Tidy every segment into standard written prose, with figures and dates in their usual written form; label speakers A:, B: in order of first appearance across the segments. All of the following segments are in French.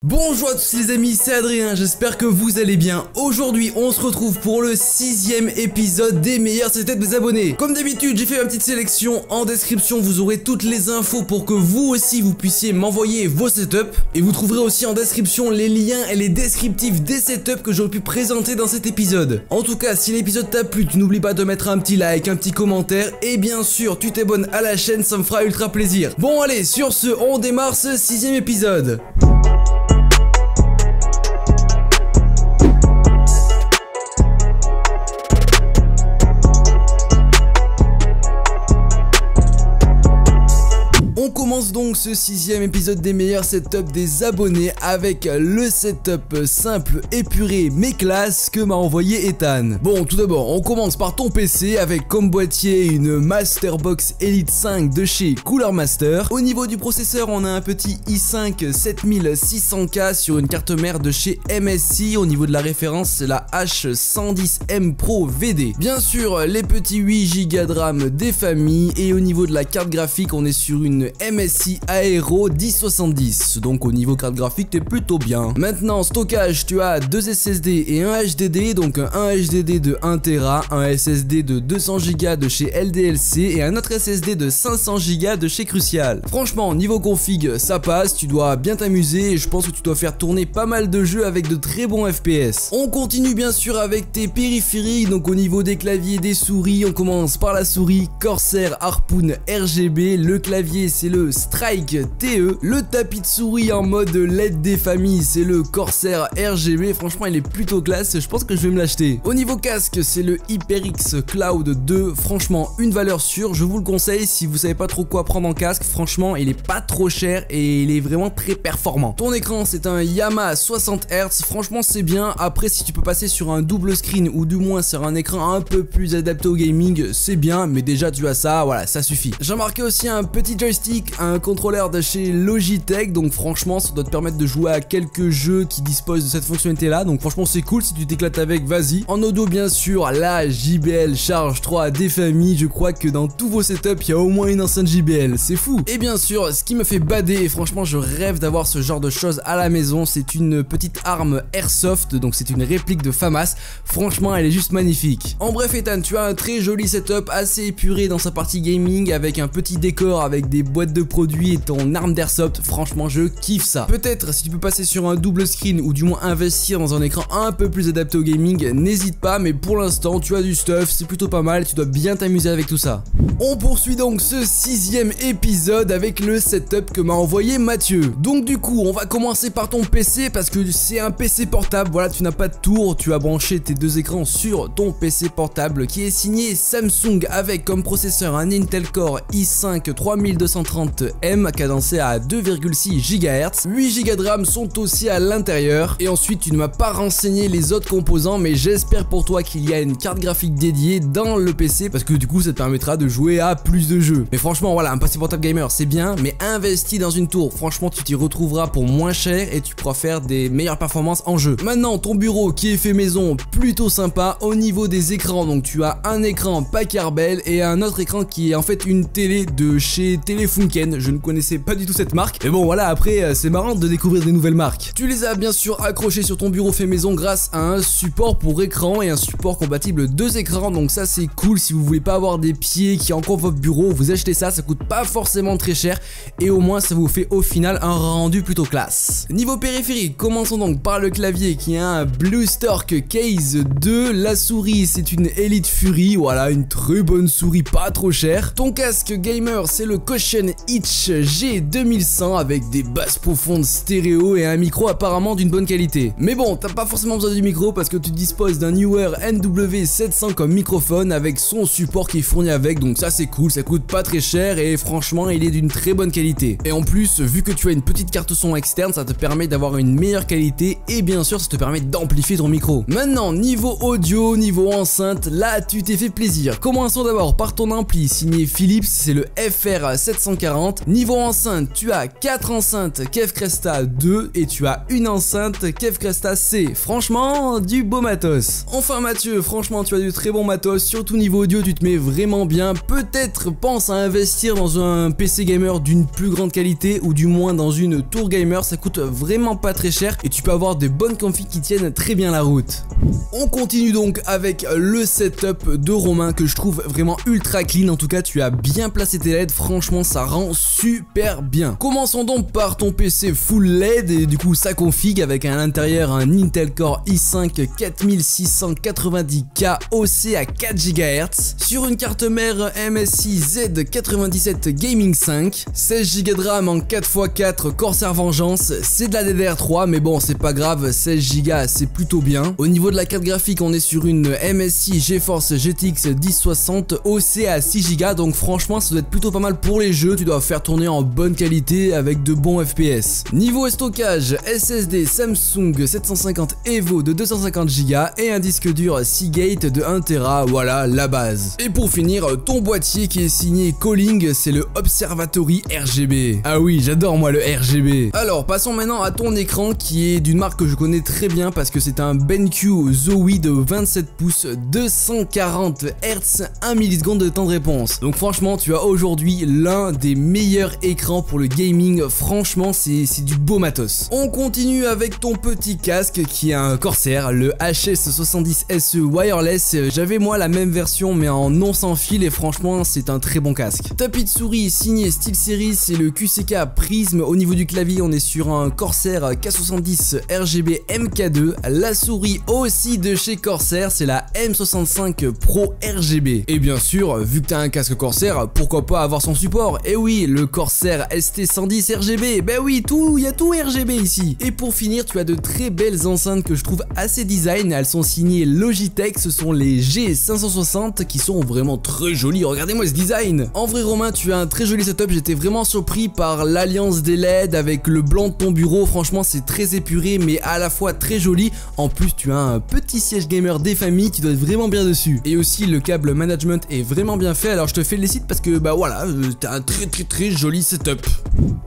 A: Bonjour à tous les amis, c'est Adrien, j'espère que vous allez bien. Aujourd'hui on se retrouve pour le 6e épisode des meilleurs setups des abonnés. Comme d'habitude j'ai fait ma petite sélection, en description vous aurez toutes les infos pour que vous aussi vous puissiez m'envoyer vos setups. Et vous trouverez aussi en description les liens et les descriptifs des setups que j'aurais pu présenter dans cet épisode. En tout cas si l'épisode t'a plu, tu n'oublies pas de mettre un petit like, un petit commentaire et bien sûr tu t'abonnes à la chaîne, ça me fera ultra plaisir. Bon allez, sur ce on démarre ce 6e épisode. On commence donc ce 6e épisode des meilleurs setups des abonnés avec le setup simple, épuré mais classe que m'a envoyé Ethan. Bon, tout d'abord, on commence par ton PC avec comme boîtier une Masterbox Elite 5 de chez Cooler Master. Au niveau du processeur, on a un petit i5 7600K sur une carte mère de chez MSI. Au niveau de la référence, c'est la H110M Pro VD. Bien sûr, les petits 8 Go de RAM des familles et au niveau de la carte graphique, on est sur une MSI Aero 1070, donc au niveau carte graphique t'es plutôt bien. Maintenant stockage, tu as 2 SSD et un HDD, donc un HDD de 1 Tera, un SSD de 200 Go de chez LDLC et un autre SSD de 500 Go de chez Crucial. Franchement niveau config ça passe, tu dois bien t'amuser et je pense que tu dois faire tourner pas mal de jeux avec de très bons FPS. On continue bien sûr avec tes périphériques, donc au niveau des claviers et des souris, on commence par la souris Corsair Harpoon RGB, le clavier c'est le Strike TE, le tapis de souris en mode LED des familles c'est le Corsair RGB, franchement il est plutôt classe, je pense que je vais me l'acheter. Au niveau casque c'est le HyperX Cloud 2, franchement une valeur sûre, je vous le conseille si vous savez pas trop quoi prendre en casque, franchement il est pas trop cher et il est vraiment très performant. Ton écran c'est un Yamaha 60 Hz, franchement c'est bien, après si tu peux passer sur un double screen ou du moins sur un écran un peu plus adapté au gaming c'est bien, mais déjà tu as ça, voilà ça suffit. J'ai remarqué aussi un petit joystick, un contrôleur de chez Logitech, donc franchement ça doit te permettre de jouer à quelques jeux qui disposent de cette fonctionnalité là, donc franchement c'est cool, si tu t'éclates avec vas-y. En audio bien sûr la JBL Charge 3 des familles, je crois que dans tous vos setups il y a au moins une enceinte JBL, c'est fou. Et bien sûr ce qui me fait bader et franchement je rêve d'avoir ce genre de choses à la maison, c'est une petite arme Airsoft, donc c'est une réplique de FAMAS, franchement elle est juste magnifique. En bref Ethan, tu as un très joli setup assez épuré dans sa partie gaming avec un petit décor avec des boîtes de produits et ton arme d'airsoft, franchement je kiffe ça. Peut-être si tu peux passer sur un double screen ou du moins investir dans un écran un peu plus adapté au gaming, n'hésite pas, mais pour l'instant tu as du stuff, c'est plutôt pas mal, tu dois bien t'amuser avec tout ça. On poursuit donc ce 6e épisode avec le setup que m'a envoyé Mathieu. Donc du coup on va commencer par ton PC parce que c'est un PC portable, voilà tu n'as pas de tour, tu as branché tes deux écrans sur ton PC portable qui est signé Samsung avec comme processeur un Intel Core i5 3230M cadencé à 2,6 GHz, 8 Go de RAM sont aussi à l'intérieur et ensuite tu ne m'as pas renseigné les autres composants mais j'espère pour toi qu'il y a une carte graphique dédiée dans le PC parce que du coup ça te permettra de jouer à plus de jeux. Mais franchement voilà, un PC portable gamer c'est bien, mais investi dans une tour, franchement tu t'y retrouveras pour moins cher et tu pourras faire des meilleures performances en jeu. Maintenant ton bureau qui est fait maison, plutôt sympa. Au niveau des écrans, donc tu as un écran Packard Bell et un autre écran qui est en fait une télé de chez Telefunken, je ne connaissais pas du tout cette marque, mais bon voilà, après c'est marrant de découvrir des nouvelles marques. Tu les as bien sûr accrochés sur ton bureau fait maison grâce à un support pour écran et un support compatible 2 écrans, donc ça c'est cool. Si vous voulez pas avoir des pieds qui encombrent votre bureau, vous achetez ça, ça coûte pas forcément très cher et au moins ça vous fait au final un rendu plutôt classe. Niveau périphérique, commençons donc par le clavier qui a un Bluestorq Case 2, la souris c'est une Elite Fury, voilà une très bonne souris pas trop chère. Ton casque gamer c'est le Caution Itch G2100 avec des basses profondes stéréo et un micro apparemment d'une bonne qualité. Mais bon, t'as pas forcément besoin du micro parce que tu disposes d'un Neewer NW700 comme microphone avec son support qui est fourni avec, donc ça c'est cool, ça coûte pas très cher et franchement il est d'une très bonne qualité. Et en plus, vu que tu as une petite carte son externe, ça te permet d'avoir une meilleure qualité et bien sûr ça te permet d'amplifier ton micro. Maintenant, niveau audio, niveau enceinte, là tu t'es fait plaisir. Commençons d'abord par ton ampli signé Philips, c'est le FR740. Niveau enceinte, tu as 4 enceintes Kev Cresta 2 et tu as une enceinte Kev Cresta C. Franchement, du beau matos. Enfin Mathieu, franchement tu as du très bon matos, surtout niveau audio tu te mets vraiment bien. Peut-être pense à investir dans un PC gamer d'une plus grande qualité ou du moins dans une tour gamer, ça coûte vraiment pas très cher et tu peux avoir des bonnes configs qui tiennent très bien la route. On continue donc avec le setup de Romain que je trouve vraiment ultra clean. En tout cas tu as bien placé tes LED, franchement ça rend super bien. Commençons donc par ton PC full LED et du coup sa config avec à l'intérieur un Intel Core i5 4690K OC à 4 GHz sur une carte mère MSI Z97 Gaming 5, 16 Go de RAM en 4x4 Corsair Vengeance, c'est de la DDR3 mais bon c'est pas grave, 16 Go c'est plutôt bien. Au niveau de la carte graphique on est sur une MSI GeForce GTX 1060 OC à 6 Go, donc franchement ça doit être plutôt pas mal pour les jeux, tu dois faire tourner en bonne qualité avec de bons FPS. Niveau stockage, SSD Samsung 750 EVO de 250 Go et un disque dur Seagate de 1 Tera, voilà la base. Et pour finir, ton boîtier qui est signé Calling, c'est le Observatory RGB. Ah oui, j'adore moi le RGB. Alors passons maintenant à ton écran qui est d'une marque que je connais très bien parce que c'est un BenQ Zowie de 27 pouces, 240 Hz, 1 milliseconde de temps de réponse. Donc franchement tu as aujourd'hui l'un des meilleurs écrans pour le gaming, franchement c'est du beau matos. On continue avec ton petit casque qui est un Corsair, le HS70 SE wireless. J'avais moi la même version mais en non sans fil et franchement c'est un très bon casque. Tapis de souris signé SteelSeries, c'est le QCK Prism. Au niveau du clavier on est sur un Corsair K70 RGB MK2. La souris aussi de chez Corsair, c'est la M65 Pro RGB. Et bien sûr, vu que tu as un casque Corsair, pourquoi pas avoir son support? Et oui, le Corsair ST110 RGB, ben oui, il y a tout RGB ici. Et pour finir, tu as de très belles enceintes que je trouve assez design, elles sont signées Logitech, ce sont les G560 qui sont vraiment très jolies, regardez-moi ce design. En vrai Romain, tu as un très joli setup, j'étais vraiment surpris par l'alliance des LED avec le blanc de ton bureau, franchement c'est très épuré mais à la fois très joli. En plus tu as un petit siège gamer des familles qui doit être vraiment bien dessus. Et aussi le câble management est vraiment bien fait, alors je te félicite parce que bah voilà, t'as un très joli setup.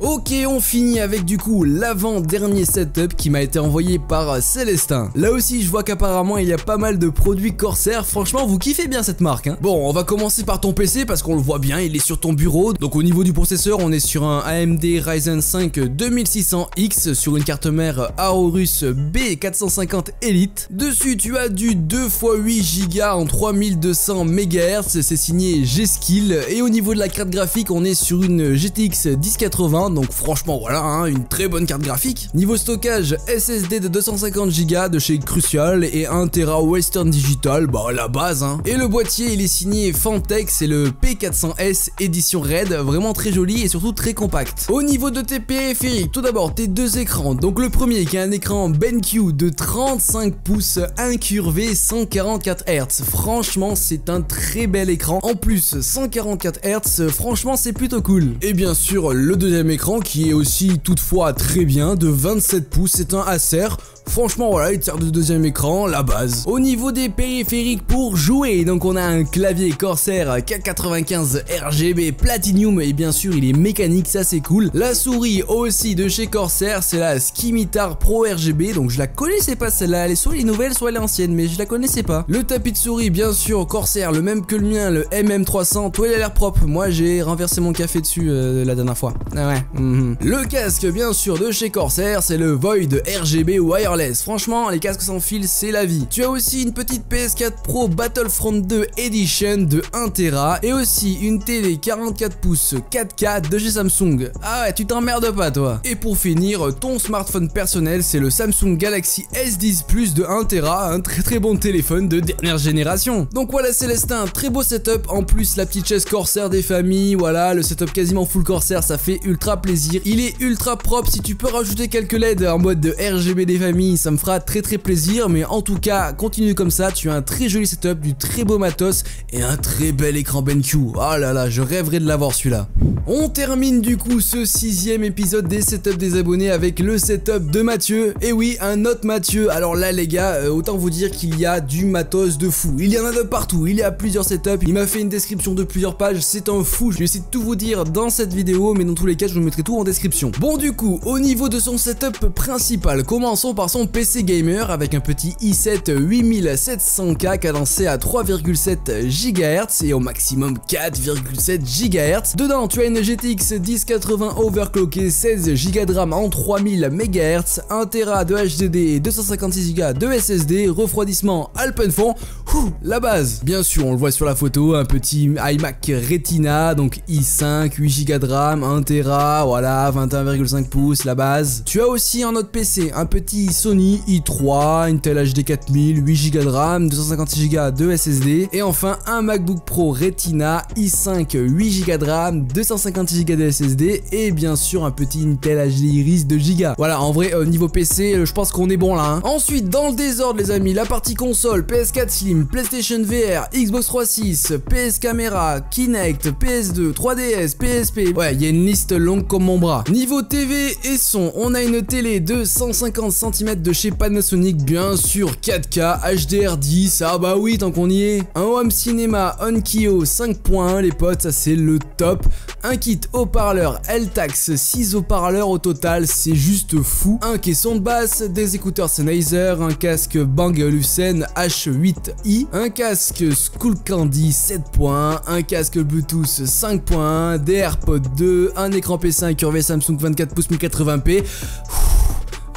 A: Ok, on finit avec du coup l'avant-dernier setup qui m'a été envoyé par Célestin. Là aussi je vois qu'apparemment il y a pas mal de produits Corsair, franchement vous kiffez bien cette marque hein. Bon, on va commencer par ton PC parce qu'on le voit bien, il est sur ton bureau. Donc au niveau du processeur on est sur un AMD Ryzen 5 2600X sur une carte mère Aorus B450 Elite. Dessus tu as du 2x8 Go en 3200 MHz, c'est signé G-Skill. Et au niveau de la carte graphique on est sur une GTX 1080, donc franchement voilà hein, une très bonne carte graphique. Niveau stockage, SSD de 250 Go de chez Crucial et 1 Tera Western Digital, bah la base hein. Et le boîtier il est signé Fantech, c'est le P400S édition Red, vraiment très joli et surtout très compact. Au niveau de tes périphériques, tout d'abord tes deux écrans, donc le premier qui est un écran BenQ de 35 pouces incurvé 144 Hz, franchement c'est un très bel écran, en plus 144 Hz, franchement c'est plutôt cool. Et bien sûr le deuxième écran qui est aussi toutefois très bien, de 27 pouces, c'est un Acer. Franchement voilà, il sert de deuxième écran, la base. Au niveau des périphériques pour jouer, donc on a un clavier Corsair K95 RGB Platinum et bien sûr il est mécanique, ça c'est cool. La souris aussi de chez Corsair, c'est la Scimitar Pro RGB, donc je la connaissais pas celle-là, elle est soit les nouvelles soit l'ancienne, mais je la connaissais pas. Le tapis de souris bien sûr Corsair, le même que le mien, le MM300, toi il a l'air propre, moi j'ai renversé mon café dessus la dernière fois. Ah ouais. Le casque bien sûr de chez Corsair, c'est le Void RGB Wireless. Franchement les casques sans fil c'est la vie. Tu as aussi une petite PS4 Pro Battlefront 2 Edition de 1 Tera et aussi une télé 44 pouces 4K de chez Samsung. Ah ouais, tu t'emmerdes pas toi. Et pour finir, ton smartphone personnel c'est le Samsung Galaxy S10 Plus de 1 Tera, un très bon téléphone de dernière génération. Donc voilà Célestin, très beau setup, en plus la petite chaise Corsair des familles, voilà le setup quasiment full Corsair, ça fait ultra plaisir. Il est ultra propre, si tu peux rajouter quelques LED en mode de RGB des familles ça me fera très plaisir, mais en tout cas continue comme ça, tu as un très joli setup, du très beau matos et un très bel écran BenQ. Oh là là, je rêverais de l'avoir celui-là. On termine du coup ce 6e épisode des setups des abonnés avec le setup de Mathieu. Et oui, un autre Mathieu. Alors là les gars, autant vous dire qu'il y a du matos de fou, il y en a de partout, il y a plusieurs setups, il m'a fait une description de plusieurs pages, c'est un fou, je vais essayer de tout vous dire dans cette vidéo, mais dans tous les cas je vous mettrai tout en description. Bon du coup, au niveau de son setup principal, commençons par son PC gamer avec un petit i7 8700K cadencé à 3,7 GHz et au maximum 4,7 GHz. Dedans tu as une GTX 1080 overclockée, 16 Go de RAM en 3000 MHz, 1 Tera de HDD et 256 Go de SSD, refroidissement Alpenfond, la base. Bien sûr on le voit sur la photo, un petit iMac Retina, donc i5, 8 Go de RAM, 1 Tera, voilà, 21,5 pouces, la base. Tu as aussi un autre PC, un petit Sony i3, Intel HD 4000, 8 Go de RAM, 256 Go de SSD, et enfin un MacBook Pro Retina, i5, 8 Go de RAM, 256 Go de SSD, et bien sûr un petit Intel HD Iris 2 Go. Voilà, en vrai, niveau PC, je pense qu'on est bon là. Hein. Ensuite, dans le désordre les amis, la partie console, PS4 Slim, PlayStation VR, Xbox 360, PS Camera, Kinect, PS2, 3DS, PSP, ouais, il y a une liste longue comme mon bras. Niveau TV et son, on a une télé de 150 cm de chez Panasonic, bien sûr 4K, HDR10, ah bah oui, tant qu'on y est. Un home cinéma Onkyo 5.1 les potes, ça c'est le top. Un kit haut-parleur L-Tax, 6 haut-parleurs au total, c'est juste fou. Un caisson de basse, des écouteurs Sennheiser, un casque Bang Olufsen H8i, un casque Skullcandy 7.1, un casque Bluetooth 5.1, des AirPods 2, un écran PC incurvé Samsung 24 pouces 1080p.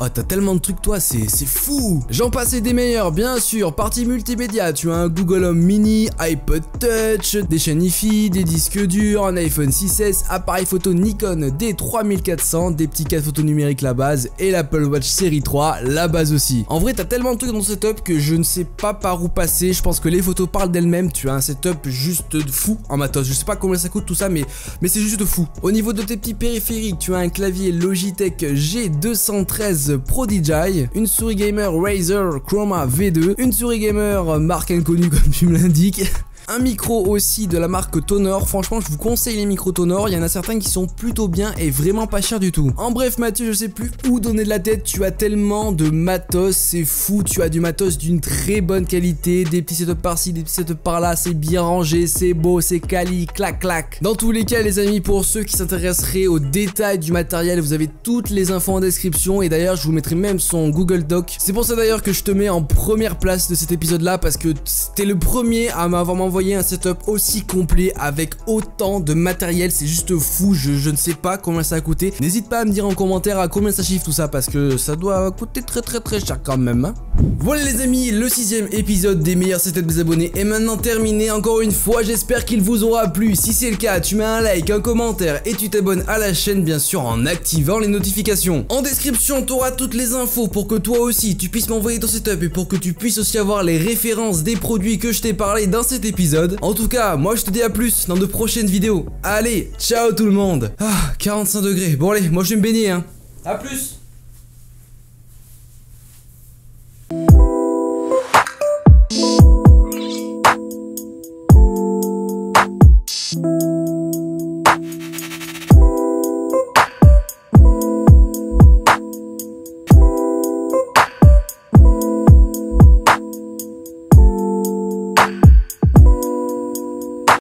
A: Oh, t'as tellement de trucs toi, c'est fou. J'en passe et des meilleurs, bien sûr. Partie multimédia, tu as un Google Home Mini, iPod Touch, des chaînes Hi-Fi, des disques durs, un iPhone 6S, appareil photo Nikon D3400, des petits casques photo numériques la base et l'Apple Watch série 3, la base aussi. En vrai, t'as tellement de trucs dans ton setup que je ne sais pas par où passer. Je pense que les photos parlent d'elles-mêmes. Tu as un setup juste fou en matos. Je sais pas combien ça coûte tout ça, mais c'est juste fou. Au niveau de tes petits périphériques, tu as un clavier Logitech G213 Prodigy, une souris gamer Razer Chroma V2, une souris gamer marque inconnue comme tu me l'indiques. Un micro aussi de la marque Tonor, franchement je vous conseille les micros Tonor, il y en a certains qui sont plutôt bien et vraiment pas chers du tout. En bref Mathieu, je sais plus où donner de la tête, tu as tellement de matos, c'est fou, tu as du matos d'une très bonne qualité, des petits setups par-ci, des petits setups par-là, c'est bien rangé, c'est beau, c'est quali, clac clac. Dans tous les cas les amis, pour ceux qui s'intéresseraient aux détails du matériel, vous avez toutes les infos en description et d'ailleurs je vous mettrai même son Google Doc. C'est pour ça d'ailleurs que je te mets en première place de cet épisode là parce que c'était le premier à m'avoir envoyé un setup aussi complet avec autant de matériel, c'est juste fou, je ne sais pas combien ça a coûté. N'hésite pas à me dire en commentaire à combien ça chiffre tout ça parce que ça doit coûter très cher quand même hein. Voilà les amis, le 6ème épisode des meilleurs setups des abonnés est maintenant terminé. Encore une fois, j'espère qu'il vous aura plu. Si c'est le cas, tu mets un like, un commentaire et tu t'abonnes à la chaîne bien sûr en activant les notifications. En description, tu auras toutes les infos pour que toi aussi tu puisses m'envoyer ton setup et pour que tu puisses aussi avoir les références des produits que je t'ai parlé dans cet épisode. En tout cas, moi je te dis à plus dans de prochaines vidéos. Allez, ciao tout le monde. Ah, 45 degrés. Bon allez, moi je vais me baigner hein. A plus.